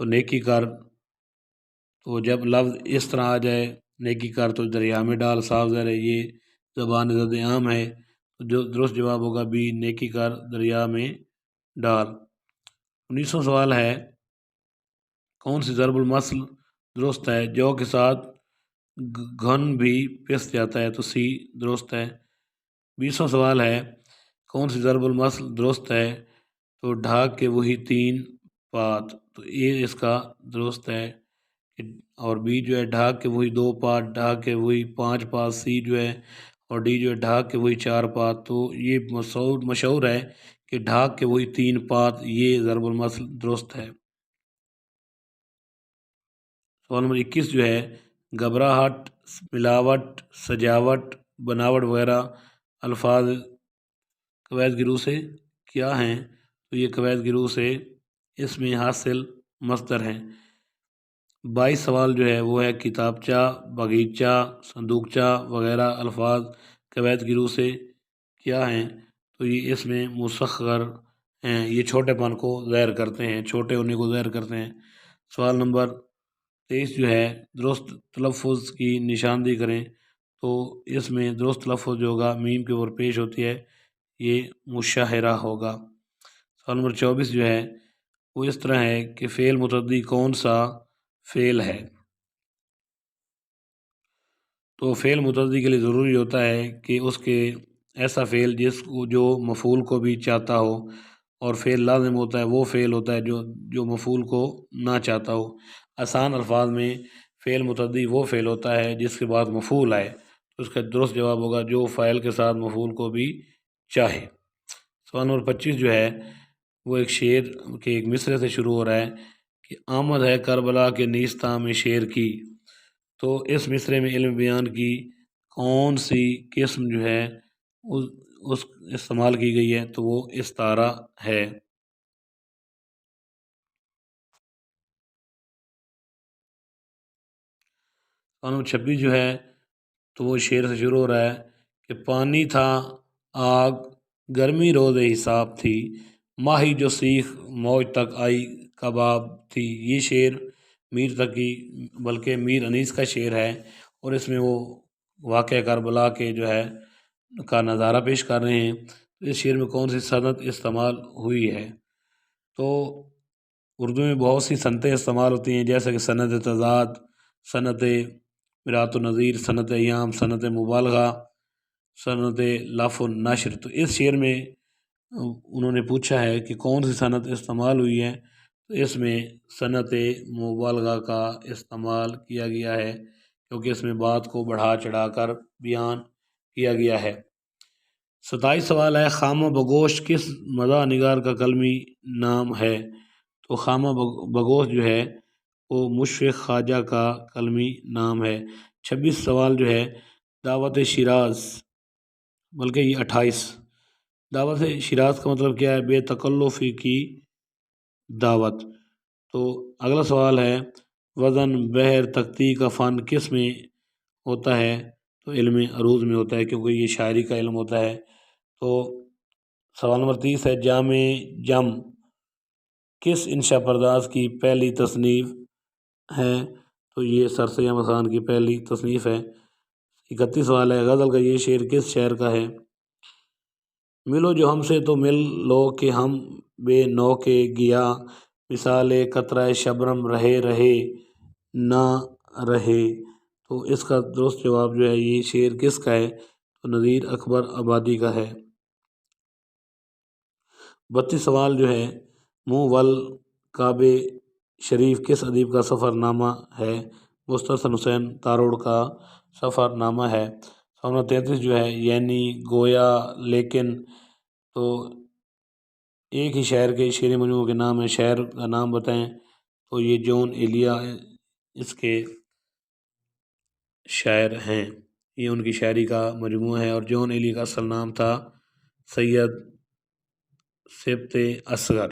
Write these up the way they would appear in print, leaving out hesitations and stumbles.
تو نیکی کر، تو جب لفظ اس طرح آ جائے نیکی کر تو دریا میں ڈال، صاف ظاہر ہے یہ زبان زد عام ہے، تو جو درست جواب ہوگا بی، نیکی کر دریا میں ڈال۔ 19واں سوال ہے کون سی ضرب المثل درست ہے؟ جو کے ساتھ گھن بھی پس جاتا ہے، تو سی درست ہے۔ 20واں سوال ہے کون سی ضرب المثل درست ہے؟ تو ڈھاک کے وہی 3 پات، تو اے اس کا درست ہے، اور بی جو ہے ڈھاک کے وہی 2 پات، ڈھاک کے وہی 5 پات، سی جو ہے اور ڈی جو ہے ڈھاک کے وہی 4 پات۔ تو یہ مشہور ہے کہ ڈھاک کے وہی 3 پات، یہ ضرب المثل درست ہے۔ سوال نمبر 21 جو ہے گھبراہٹ، ملاوٹ، سجاوٹ، بناوٹ وغیرہ الفاظ قواعد کی روح سے کیا ہیں؟ تو یہ قواعد کی روح سے اس میں حاصل مصدر ہیں۔ 22 سوال جو ہے وہ ہے کتابچہ، باغیچہ، صندوقچہ وغیرہ الفاظ قواعد کی روح سے کیا ہیں؟ تو یہ اس میں مسخر ہیں، یہ چھوٹے پن کو ظاہر کرتے ہیں، چھوٹے ہونے کو ظاہر کرتے ہیں۔ سوال نمبر 23 جو ہے درست تلفظ کی نشاندہی کریں، تو اس میں درست تلفظ جو ہوگا میم کے اوپر پیش ہوتی ہے، یہ مشاہرہ ہوگا۔ سوال نمبر 24 جو ہے وہ اس طرح ہے کہ فعل متعدی کون سا فعل ہے؟ تو فعل متعدی کے لیے ضروری ہوتا ہے کہ اس کے ایسا فعل جو مفعول کو بھی چاہتا ہو، اور فعل لازم ہوتا ہے وہ فعل ہوتا ہے جو مفعول کو نہ چاہتا ہو۔ آسان الفاظ میں فعل متعدی وہ فعل ہوتا ہے جس کے بعد مفعول آئے، تو اس کا درست جواب ہوگا جو فاعل کے ساتھ مفعول کو بھی چاہے۔ سوال نمبر 25 جو ہے وہ ایک شعر کے ایک مصرعے سے شروع ہو رہا ہے کہ آمد ہے کربلا کے نیستاں میں شعر کی، تو اس مصرعے میں علم بیان کی کون سی قسم جو ہے اس استعمال کی گئی ہے؟ تو وہ استعارہ ہے۔ سوال نمبر 26 جو ہے تو وہ شعر سے شروع ہو رہا ہے کہ پانی تھا آگ گرمی روز حساب تھی، ماہی جو سیخ موج تک آئی کباب تھی۔ یہ شعر میر تقی بلکہ میر انیس کا شعر ہے، اور اس میں وہ واقعہ کربلا کے جو ہے کا نظارہ پیش کر رہے ہیں۔ اس شعر میں کون سی صنعت استعمال ہوئی ہے؟ تو اردو میں بہت سی صنعتیں استعمال ہوتی ہیں، جیسے کہ صنعت تضاد، صنعت میرات و نظیر، صنعت ایام، صنعت مبالغہ، صنعت لف و نشر۔ تو اس شعر میں انہوں نے پوچھا ہے کہ کون سی صنعت استعمال ہوئی ہے، تو اس میں صنعت مبالغہ کا استعمال کیا گیا ہے، کیونکہ اس میں بات کو بڑھا چڑھا کر بیان کیا گیا ہے۔ 27 سوال ہے خامہ بگوش کس مداح نگار کا قلمی نام ہے؟ تو خامہ بگوش جو ہے وہ مشفق خواجہ کا قلمی نام ہے۔ 26 سوال جو ہے دعوت شیراز، بلکہ یہ 28 دعوت شیراز کا مطلب کیا ہے؟ بے تکلفی کی دعوت۔ تو اگلا سوال ہے وزن بحر تختی کا فن کس میں ہوتا ہے؟ تو علم عروض میں ہوتا ہے، کیونکہ یہ شاعری کا علم ہوتا ہے۔ تو سوال نمبر 30 ہے جامع جم کس انشا پرداز کی پہلی تصنیف ہے؟ تو یہ سر سید احمد خان کی پہلی تصنیف ہے۔ 31 سوال ہے غزل کا یہ شعر کس شاعر کا ہے؟ ملو جو ہم سے تو مل لو کہ ہم بے نو کے گیا، مثال قطرہ شبنم رہے رہے نہ رہے۔ تو اس کا درست جواب جو ہے یہ شعر کس کا ہے؟ تو نذیر اکبر آبادی کا ہے۔ 32 سوال جو ہے منہ والکعبہ شریف کس ادیب کا سفر نامہ ہے؟ مستحسن حسین تاروڑ کا سفر نامہ ہے۔ سوال نمبر 33 جو ہے یعنی گویا لیکن، تو ایک ہی شاعر کے شعری مجموعوں کے نام ہے، شاعر کا نام بتائیں۔ تو یہ جون ایلیا اس کے شاعر ہیں، یہ ان کی شاعری کا مجموعہ ہے، اور جون ایلیا کا اصل نام تھا سید سبط اصغر۔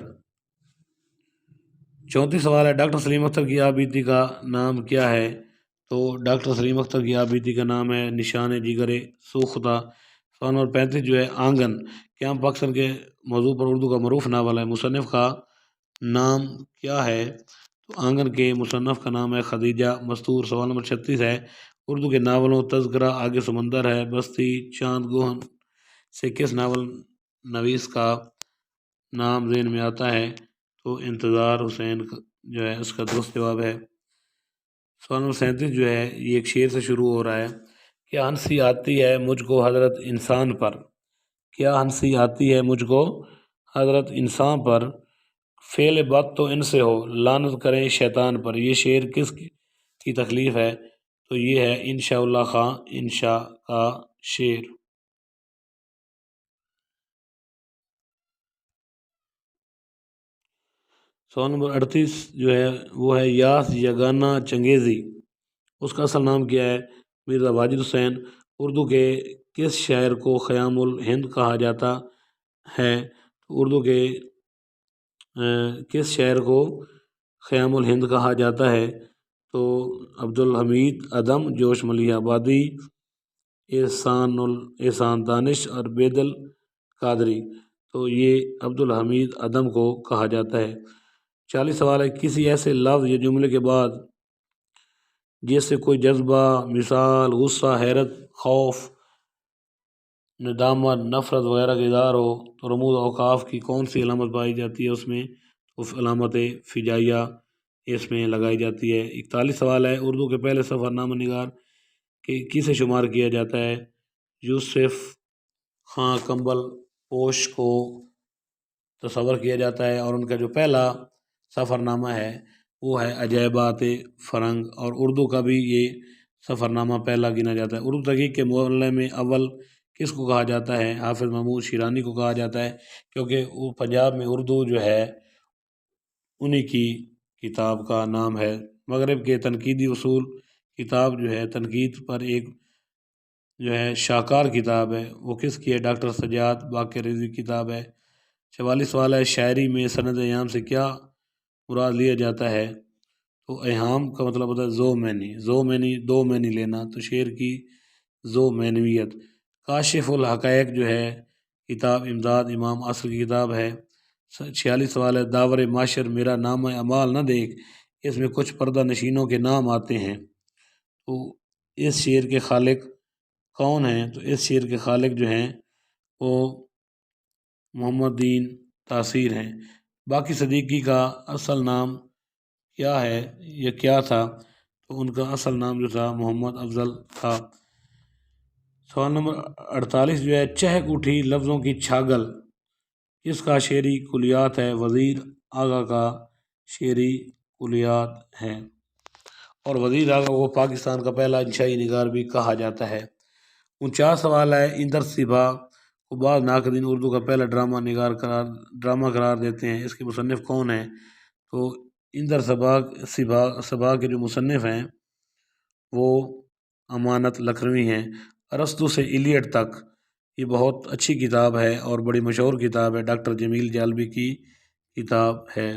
34 سوال ہے ڈاکٹر سلیم اختر کی آبیتی کا نام کیا ہے؟ تو ڈاکٹر سلیم اختر کی آبیتی کا نام ہے نشان جگر سوختہ۔ سوال نمبر 35 جو ہے آنگن قیام پاکستان کے موضوع پر اردو کا معروف ناول ہے، مصنف کا نام کیا ہے؟ تو تو آنگن کے مصنف کا نام ہے خدیجہ مستور۔ سوال نمبر 36 ہے اردو کے ناولوں تذکرہ آگے سمندر ہے بستی چاند گہن سے کس ناول نویس کا نام ذہن میں آتا ہے؟ تو انتظار حسین جو ہے اس کا درست جواب ہے۔ سوال نمبر 37 جو ہے یہ ایک شعر سے شروع ہو رہا ہے، کیا ہنسی آتی ہے مجھ کو حضرت انسان پر، کیا ہنسی آتی ہے مجھ کو حضرت انسان پر، فعل بد تو ان سے ہو لعنت کریں شیطان پر۔ یہ شعر کس کی تخلیف ہے؟ تو یہ ہے انشاء اللہ خان انشاء کا شعر۔ سوال نمبر 38 جو ہے وہ ہے یاس یگانہ چنگیزی، اس کا اصل نام کیا ہے؟ مرزا واجد حسین۔ اردو کے کس شاعر کو خیام الہند کہا جاتا ہے؟ اردو کے کس شاعر کو خیام الہند کہا جاتا ہے؟ تو عبدالحمید عدم، جوش ملیح آبادی، احسان دانش اور بیدل قادری۔ تو یہ عبدالحمید عدم کو کہا جاتا ہے۔ 40 سوال ہے کسی ایسے لفظ یا جملے کے بعد جس سے کوئی جذبہ، مثال، غصہ، حیرت، خوف، ندامت، نفرت وغیرہ کا اظہار ہو تو رموز اوقاف کی کون سی علامت پائی جاتی ہے اس میں؟ تو علامت فجائیہ اس میں لگائی جاتی ہے۔ 41 سوال ہے اردو کے پہلے سفر نامہ نگار کسے شمار کیا جاتا ہے؟ یوسف خان کمبل پوش کو تصور کیا جاتا ہے، اور ان کا جو پہلا سفر نامہ ہے وہ ہے عجائبات فرنگ، اور اردو کا بھی یہ سفر نامہ پہلا گنا جاتا ہے۔ اردو تحقیق کے معلم میں اول کس کو کہا جاتا ہے؟ حافظ محمود شیرانی کو کہا جاتا ہے، کیونکہ وہ پنجاب میں اردو جو ہے انہی کی کتاب کا نام ہے۔ مغرب کے تنقیدی اصول کتاب جو ہے تنقید پر ایک جو ہے شاہکار کتاب ہے، وہ کس کی ہے؟ ڈاکٹر سجاد باقر رضوی کی کتاب ہے۔ 44 سوال ہے شاعری میں سند ایام سے کیا مراد لیا جاتا ہے؟ تو ایہام کا مطلب ہوتا ہے زو مینی دو مینی لینا، تو شعر کی زو مینویت۔ کاشف الحقائق جو ہے کتاب امداد امام اصل کی کتاب ہے۔ 46 سوال ہے داور معاشر میرا نامہ اعمال نہ دیکھ، اس میں کچھ پردہ نشینوں کے نام آتے ہیں، تو اس شعر کے خالق کون ہیں؟ تو اس شعر کے خالق جو ہیں وہ محمد دین تاثیر ہیں۔ باقی صدیقی کا اصل نام کیا ہے یا کیا تھا؟ تو ان کا اصل نام جو تھا محمد افضل تھا۔ سوال نمبر 48 جو ہے چہک اٹھی لفظوں کی چھاگل کس کا شعری کلیات ہے؟ وزیر آغا کا شعری کلیات ہے، اور وزیر آغا کو پاکستان کا پہلا انشائی نگار بھی کہا جاتا ہے۔ 49 سوال ہے اندر سبھا کو بعض ناقدین اردو کا پہلا ڈرامہ قرار دیتے ہیں، اس کے مصنف کون ہیں؟ تو اندر سبھا کے جو مصنف ہیں وہ امانت لکھنوی ہیں۔ ارسطو سے ایلیٹ تک یہ بہت اچھی کتاب ہے اور بڑی مشہور کتاب ہے، ڈاکٹر جمیل جالبی کی کتاب ہے۔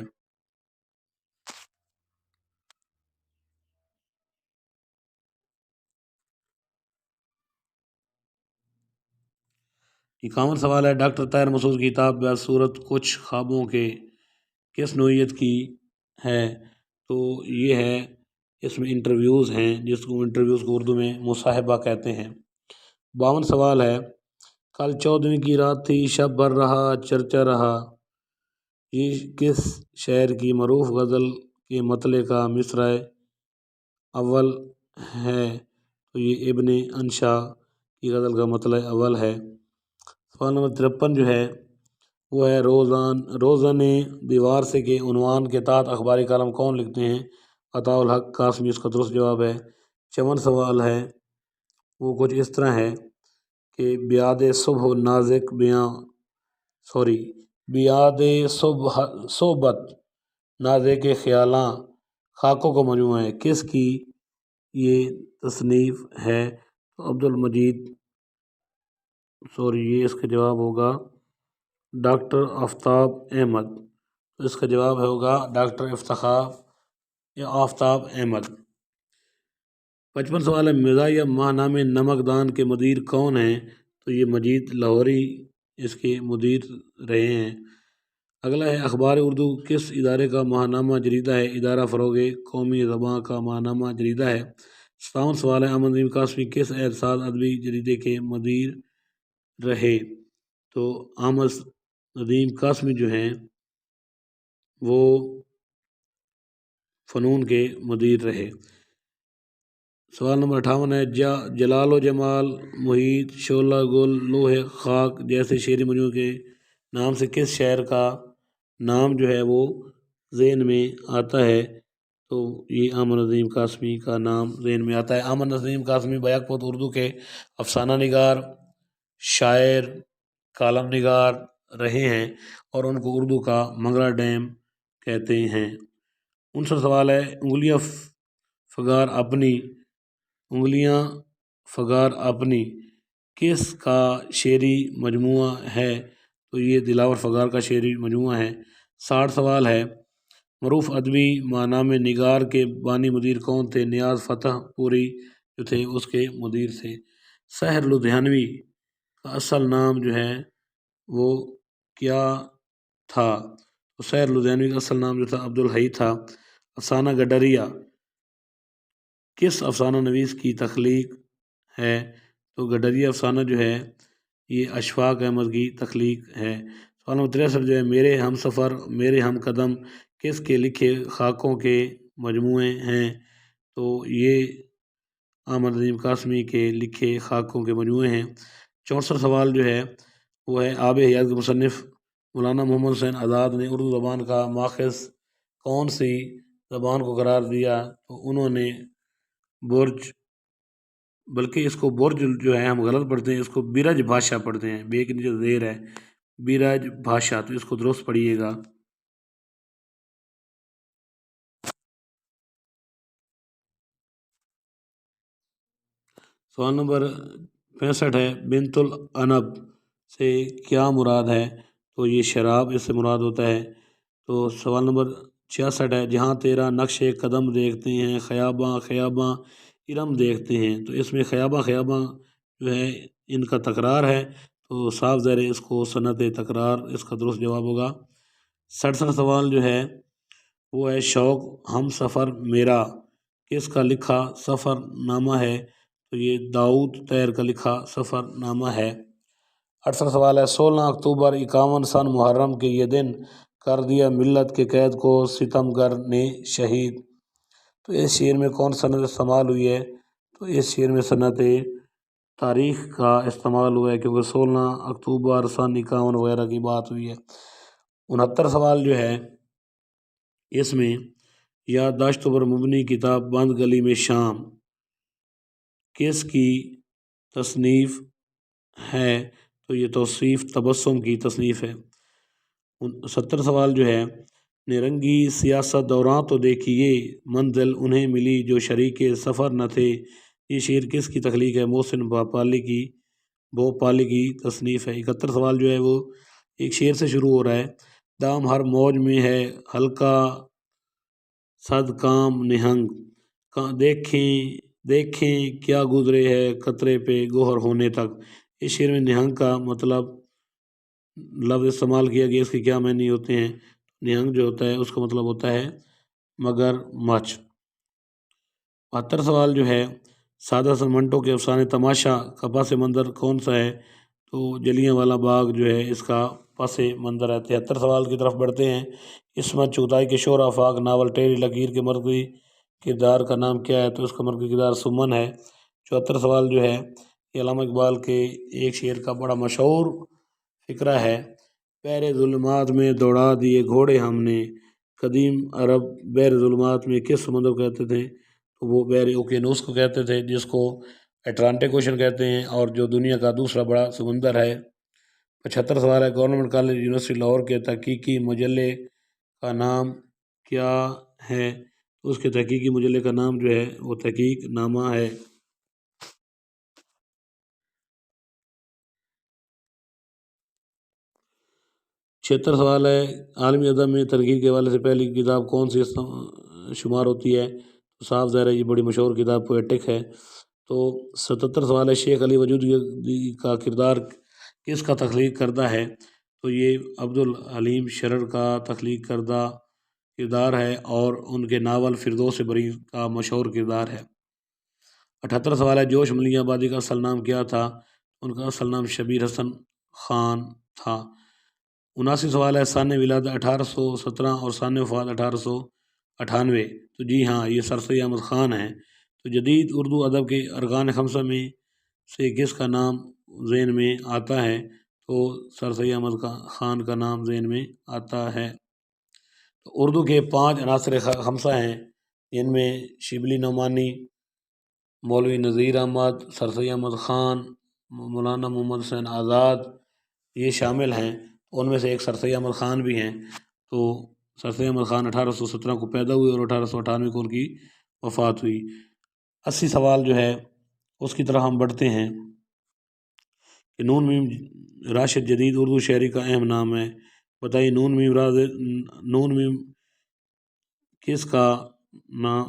51 سوال ہے ڈاکٹر طاہر مسعود کی کتاب بصورت کچھ خوابوں کے کس نوعیت کی ہے؟ تو یہ ہے اس میں انٹرویوز ہیں، جس کو انٹرویوز کو اردو میں مصاحبہ کہتے ہیں۔ 52 سوال ہے کل 14ویں کی رات تھی شب بھر رہا چرچا رہا، یہ کس شاعر کی معروف غزل کے مطلع کا مصرع اول ہے؟ تو یہ ابن انشا کی غزل کا مطلع اول ہے۔ سوال نمبر 53 جو ہے وہ ہے روزن دیوار سے کے عنوان کے تحت اخباری کالم کون لکھتے ہیں؟ عطاء الحق قاسمی اس کا درست جواب ہے۔ 54 سوال ہے وہ کچھ اس طرح ہے کہ بیاد صحبت نازک خیالاں خاکوں کا مجموعہ ہے، کس کی یہ تصنیف ہے؟ تو یہ اس کا جواب ہوگا ڈاکٹر آفتاب احمد، اس کا جواب ہوگا ڈاکٹر آفتاب احمد۔ 55 سوال ہے مزاحیہ ماہنامے نمک دان کے مدیر کون ہیں؟ تو یہ مجید لاہوری اس کے مدیر رہے ہیں۔ اگلا ہے اخبار اردو کس ادارے کا ماہنامہ جریدہ ہے؟ ادارہ فروغ قومی زبان کا ماہنامہ جریدہ ہے۔ 57 سوال ہے احمد ندیم قاسمی کس احساس ادبی جریدے کے مدیر رہے؟ تو احمد ندیم قاسمی جو ہیں وہ فنون کے مدیر رہے۔ سوال نمبر 58 ہے جلال و جمال، محیط، شعلہ گل، لوح خاک جیسے شعری مجموعوں کے نام سے کس شاعر کا نام جو ہے وہ ذہن میں آتا ہے؟ تو یہ احمد ندیم قاسمی کا نام ذہن میں آتا ہے۔ احمد ندیم قاسمی بیک وقت اردو کے افسانہ نگار، شاعر، کالم نگار رہے ہیں اور ان کو اردو کا منگلہ ڈیم کہتے ہیں۔ 59 سوال ہے انگلیاں فگار اپنی کس کا شعری مجموعہ ہے؟ تو یہ دلاور فگار کا شعری مجموعہ ہے۔ 60 سوال ہے معروف ادبی ماہنامہ نگار کے بانی مدیر کون تھے؟ نیاز فتح پوری جو تھے اس کے مدیر تھے۔ سحر لدھیانوی کا اصل نام جو ہے وہ کیا تھا؟ تو سحر لدھیانوی کا اصل نام جو تھا عبدالحی تھا۔ افسانہ گڈریا کس افسانہ نویس کی تخلیق ہے؟ تو گڈریا افسانہ جو ہے یہ اشفاق احمد کی تخلیق ہے۔ سوال نمبر 63 جو ہے میرے ہم سفر میرے ہم قدم کس کے لکھے خاکوں کے مجموعے ہیں؟ تو یہ احمد ندیم قاسمی کے لکھے خاکوں کے مجموعے ہیں۔ 64 سوال جو ہے وہ ہے آب حیات کے مصنف مولانا محمد حسین آزاد نے اردو زبان کا ماخذ کون سی زبان کو قرار دیا؟ تو انہوں نے برج، بلکہ اس کو برج جو ہے ہم غلط پڑھتے ہیں، اس کو برج بھاشا پڑھتے ہیں، بے کے نیچے زیر ہے برج بھاشا، تو اس کو درست پڑھیے گا۔ سوال نمبر 65 ہے بنت العنب سے کیا مراد ہے؟ تو یہ شراب اس سے مراد ہوتا ہے۔ تو سوال نمبر 66 ہے جہاں تیرا نقش قدم دیکھتے ہیں خیاباں خیاباں ارم دیکھتے ہیں، تو اس میں خیاباں خیاباں جو ہے ان کا تکرار ہے، تو صاف ظاہر ہے اس کو صنعت تکرار اس کا درست جواب ہوگا۔ 67 سوال جو ہے وہ ہے شوق ہم سفر میرا کس کا لکھا سفر نامہ ہے؟ تو یہ داؤد طاہر کا لکھا سفر نامہ ہے۔ 68 سوال ہے 16 اکتوبر 51 سن محرم کے یہ دن کر دیا ملت کے قید کو ستم گر نے شہید، تو اس شعر میں کون صنعت استعمال ہوئی ہے؟ تو اس شعر میں صنعت تاریخ کا استعمال ہوا ہے، کیونکہ 16 اکتوبر سن 51 وغیرہ کی بات ہوئی ہے۔ 69 سوال جو ہے اس میں یادداشتوں پر مبنی کتاب بند گلی میں شام کس کی تصنیف ہے؟ تو یہ توصیف تبسم کی تصنیف ہے۔ 70 سوال جو ہے نرنگی سیاست دوران تو دیکھیے منزل انہیں ملی جو شریک سفر نہ تھے، یہ شعر کس کی تخلیق ہے؟ محسن بھوپالی کی تصنیف ہے۔ 71 سوال جو ہے وہ ایک شعر سے شروع ہو رہا ہے دام ہر موج میں ہے ہلکا صد کام نہنگ دیکھیں کیا گزرے ہے قطرے پہ گوہر ہونے تک، اس شعر میں نہنگ کا مطلب لفظ استعمال کیا گیا، اس کے کیا معنی ہوتے ہیں؟ نہنگ جو ہوتا ہے اس کا مطلب ہوتا ہے مگر مچھ۔ 72 سوال جو ہے سادہ سن منٹو کے افسانے تماشا کا پس منظر کون سا ہے؟ تو جلیاں والا باغ جو ہے اس کا پس منظر ہے۔ 73 سوال کی طرف بڑھتے ہیں عصمت چغتائی کے شور آفاق ناول ٹیڑھی لکیر کے مرکزی کردار کا نام کیا ہے؟ تو اس کا مرکزی کردار سمن ہے۔ 74 سوال جو ہے یہ علامہ اقبال کے ایک شعر کا بڑا مشہور فقرہ ہے بحر ظلمات میں دوڑا دیے گھوڑے ہم نے، قدیم عرب بحر ظلمات میں کس سمندر کو کہتے تھے؟ تو وہ بحر اوقیانوس کو کہتے تھے، جس کو اٹلانٹک اوشن کہتے ہیں اور جو دنیا کا دوسرا بڑا سمندر ہے۔ 75 سوال ہے گورنمنٹ کالج یونیورسٹی لاہور کے تحقیقی مجلے کا نام کیا ہے؟ اس کے تحقیقی مجلے کا نام جو ہے وہ تحقیق نامہ ہے۔ 76 سوال ہے عالمی ادب میں تنقید کے حوالے سے پہلی کتاب کون سی شمار ہوتی ہے؟ تو صاف ظاہر ہے یہ بڑی مشہور کتاب پویٹک ہے۔ تو 77 سوال ہے شیخ علی وجودی کا کردار کس کا تخلیق کردہ ہے؟ تو یہ عبدالحلیم شرر کا تخلیق کردہ کردار ہے اور ان کے ناول فردوس بری کا مشہور کردار ہے۔ 78 سوال ہے، جوش ملیح آبادی کا اصل نام کیا تھا؟ ان کا اصل نام شبیر حسن خان تھا۔ 79 سوال ہے، سان ولادت 1817 اور سان وفات 1898، تو جی ہاں یہ سر سید احمد خان ہیں۔ تو جدید اردو ادب کے ارکان خمسہ میں سے کس کا نام ذہن میں آتا ہے؟ تو سر سید احمد خان کا نام ذہن میں آتا ہے۔ تو اردو کے 5 عناصر خمسہ ہیں، جن میں شبلی نعمانی، مولوی نذیر احمد، سر سید احمد خان، مولانا محمد حسین آزاد یہ شامل ہیں۔ ان میں سے ایک سر سید احمد خان بھی ہیں۔ تو سر سید احمد خان 1817 کو پیدا ہوئے اور 1898 کو ان کی وفات ہوئی۔ 80 سوال جو ہے اس کی طرح ہم بڑھتے ہیں کہ نون میم راشد جدید اردو شاعری کا اہم نام ہے، بتائیے نون میم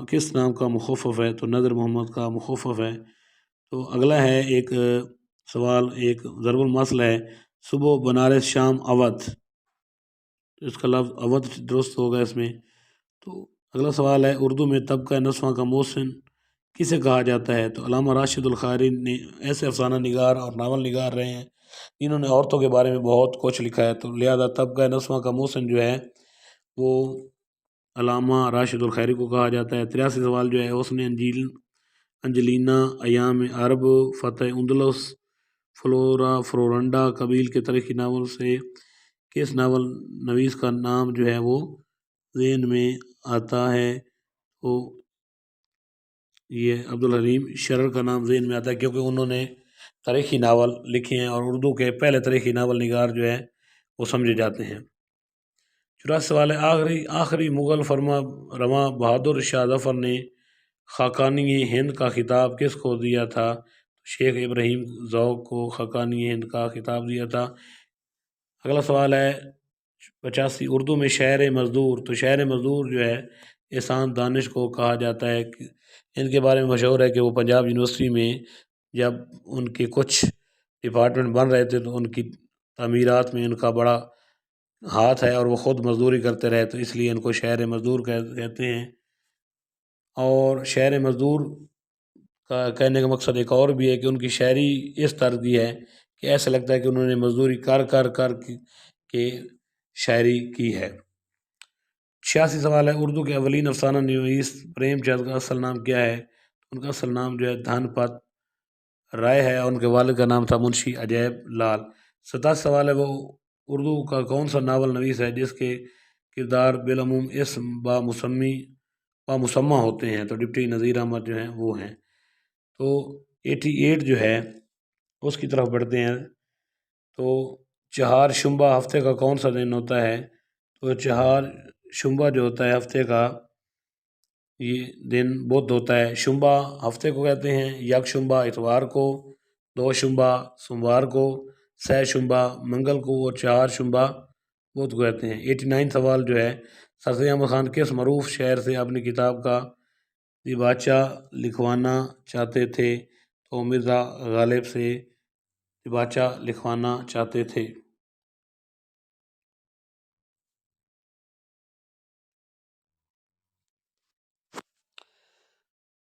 کس نام کا مخفف ہے؟ تو نظر محمد کا مخفف ہے۔ تو اگلا ہے ایک سوال، ایک ضرب المثل ہے، صبح بنارس شام اودھ، اس کا لفظ اودھ درست ہوگا اس میں۔ تو اگلا سوال ہے، اردو میں طبقہ نسواں کا محسن کسے کہا جاتا ہے؟ تو علامہ راشد القاری نے ایسے افسانہ نگار اور ناول نگار رہے ہیں جنہوں نے عورتوں کے بارے میں بہت کچھ لکھا ہے، تو لہذا طبقہ نسواں کا محسن جو ہے وہ علامہ راشد الخیری کو کہا جاتا ہے۔ 83 سوال جو ہے، اس نے انجلینا، ایام عرب، فتح اندلس، فلورنڈا قبیل کے تاریخی ناول سے کس ناول نویس کا نام جو ہے وہ ذہن میں آتا ہے؟ تو یہ عبدالحلیم شرر کا نام ذہن میں آتا ہے، کیونکہ انہوں نے تاریخی ناول لکھے ہیں اور اردو کے پہلے تاریخی ناول نگار جو ہے وہ سمجھے جاتے ہیں۔ 84 سوال ہے، آخری مغل فرما رواں بہادر شاہ ظفر نے خاقانی ہند کا خطاب کس کو دیا تھا؟ شیخ ابراہیم ذوق کو خاقانی ہند کا خطاب دیا تھا۔ اگلا سوال ہے 85، اردو میں شاعر مزدور، تو شاعر مزدور جو ہے احسان دانش کو کہا جاتا ہے۔ ان کے بارے میں مشہور ہے کہ وہ پنجاب یونیورسٹی میں جب ان کے کچھ ڈپارٹمنٹ بن رہے تھے تو ان کی تعمیرات میں ان کا بڑا ہاتھ ہے اور وہ خود مزدوری کرتے رہے، تو اس لیے ان کو شاعر مزدور کہتے ہیں۔ اور شاعر مزدور کا کہنے کا مقصد ایک اور بھی ہے کہ ان کی شاعری اس طرح کی ہے کہ ایسا لگتا ہے کہ انہوں نے مزدوری کر کے شاعری کی ہے۔ 86 سوال ہے، اردو کے اولین افسانہ نویس پریم چند کا اصل نام کیا ہے؟ ان کا اصل نام جو ہے دھن پت رائے ہے اور ان کے والد کا نام تھا منشی عجیب لال۔ 87 سوال ہے، وہ اردو کا کون سا ناول نویس ہے جس کے کردار بالعموم اسم بامسمہ ہوتے ہیں؟ تو ڈپٹی نذیر احمد جو ہیں وہ ہیں۔ تو 88 جو ہے اس کی طرف بڑھتے ہیں۔ تو چہار شنبہ ہفتے کا کون سا دن ہوتا ہے؟ تو چہار شنبہ جو ہوتا ہے ہفتے کا یہ دن بدھ ہوتا ہے۔ شنبہ ہفتے کو کہتے ہیں، یک شنبہ اتوار کو، دو شنبہ سوموار کو، سہ شنبہ منگل کو اور چہار شنبہ بدھ کو کہتے ہیں۔ 89 سوال جو ہے، سر سید احمد خان کس معروف شاعر سے اپنی کتاب کا دیباچہ لکھوانا چاہتے تھے؟ تو مرزا غالب سے دیباچہ لکھوانا چاہتے تھے۔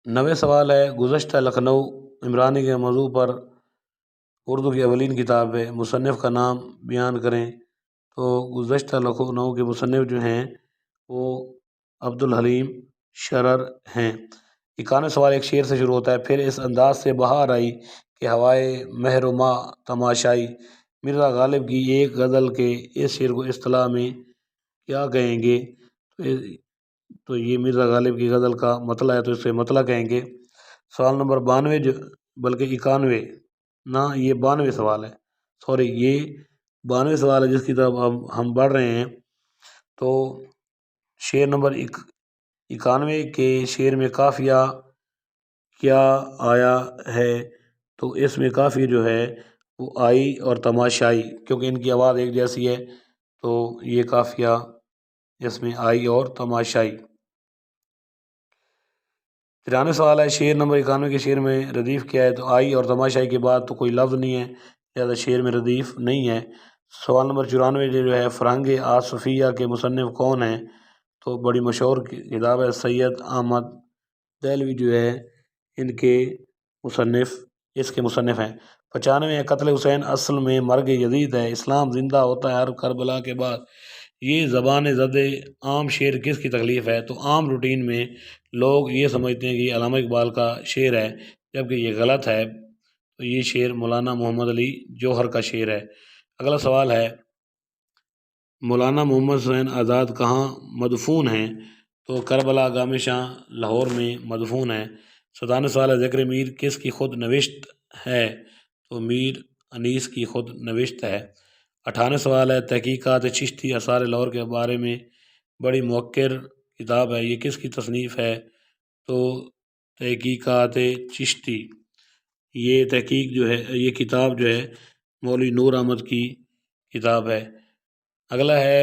90 سوال ہے، گزشتہ لکھنؤ عمرانی کے موضوع پر اردو کی اولین کتاب ہے، مصنف کا نام بیان کریں۔ تو گزشتہ لکھنؤ کے مصنف جو ہیں وہ عبدالحلیم شرر ہیں۔ 91 سوال ایک شعر سے شروع ہوتا ہے، پھر اس انداز سے بہار آئی کہ ہوائے مہر و ماہ تماشائی۔ مرزا غالب کی ایک غزل کے اس شعر کو اصطلاح میں کیا کہیں گے؟ تو یہ مرزا غالب کی غزل کا مطلع ہے، تو اس سے مطلع کہیں گے۔ سوال نمبر 92 بلکہ 91 نہ، یہ 92 سوال ہے، سوری یہ 92 سوال ہے جس کی طرف ہم بڑھ رہے ہیں۔ تو شعر نمبر 91 کے شعر میں قافیہ کیا آیا ہے؟ تو اس میں قافیہ جو ہے وہ آئی اور تماشائی، کیونکہ ان کی آواز ایک جیسی ہے تو یہ قافیہ اس میں آئی اور تماشائی۔ 93 سوال ہے، شعر نمبر 91 کے شعر میں ردیف کیا ہے؟ تو آئی اور تماشائی کے بعد تو کوئی لفظ نہیں ہے، لہٰذا شعر میں ردیف نہیں ہے۔ سوال نمبر 94 جو ہے فرہنگ آصفیہ کے مصنف کون ہیں؟ تو بڑی مشہور کتاب ہے، سید احمد دہلوی جو ہے ان کے اس کے مصنف ہیں۔ 95 قتل حسین اصل میں مرگ جدید ہے، اسلام زندہ ہوتا ہے ہر کربلا کے بعد، یہ زبان زد عام شعر کس کی تکلیف ہے؟ تو عام روٹین میں لوگ یہ سمجھتے ہیں کہ یہ علامہ اقبال کا شعر ہے، جبکہ یہ غلط ہے، تو یہ شعر مولانا محمد علی جوہر کا شعر ہے۔ اگلا سوال ہے مولانا محمد حسین آزاد کہاں مدفون ہیں؟ تو کربلا گام شاہ لاہور میں مدفون ہیں۔ 97 سوال ہے ذکر میر کس کی خود نوشت ہے؟ تو میر انیس کی خود نوشت ہے۔ 98 سوال ہے تحقیقات چشتی آثار لاہور کے بارے میں بڑی موقر کتاب ہے، یہ کس کی تصنیف ہے؟ تو تحقیقات چشتی، یہ تحقیق جو ہے، یہ کتاب جو ہے مولوی نور احمد کی کتاب ہے۔ اگلا ہے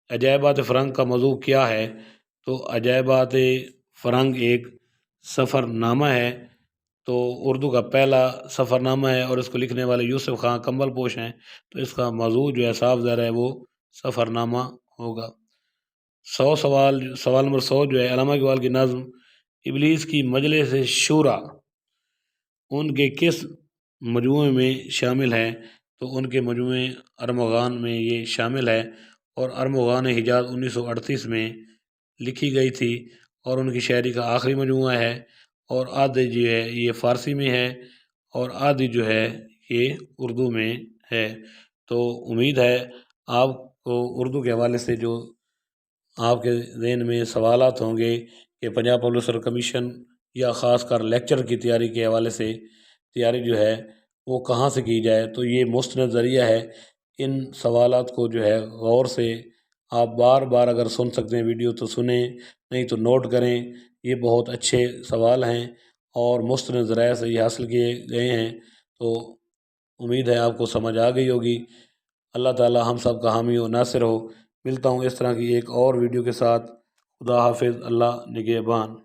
عجائبات فرنگ کا موضوع کیا ہے؟ تو عجائبات فرنگ ایک سفر نامہ ہے، تو اردو کا پہلا سفر نامہ ہے اور اس کو لکھنے والے یوسف خان کمبل پوش ہیں، تو اس کا موضوع جو ہے صاف ظاہر ہے وہ سفر نامہ ہوگا۔ سوال نمبر 100 جو ہے علامہ اقبال کی نظم ابلیس کی مجلس شورا ان کے کس مجموعے میں شامل ہے؟ تو ان کے مجموعے ارمغان میں یہ شامل ہے، اور ارمغان حجاز 1938 میں لکھی گئی تھی، اور ان کی شاعری کا آخری مجموعہ ہے، اور آدھی جو ہے یہ فارسی میں ہے اور آدھی جو ہے یہ اردو میں ہے۔ تو امید ہے آپ کو اردو کے حوالے سے جو آپ کے ذہن میں سوالات ہوں گے کہ پنجاب پبلک سروس کمیشن یا خاص کر لیکچر کی تیاری کے حوالے سے تیاری جو ہے وہ کہاں سے کی جائے، تو یہ مستند ذریعہ ہے۔ ان سوالات کو جو ہے غور سے آپ بار بار اگر سن سکتے ہیں ویڈیو تو سنیں، نہیں تو نوٹ کریں، یہ بہت اچھے سوال ہیں اور مستند ذرائع سے یہ حاصل کیے گئے ہیں، تو امید ہے آپ کو سمجھ آ گئی ہوگی۔ اللہ تعالی ہم سب کا حامی و ناصر ہو۔ ملتا ہوں اس طرح کی ایک اور ویڈیو کے ساتھ۔ خدا حافظ، اللہ نگہبان۔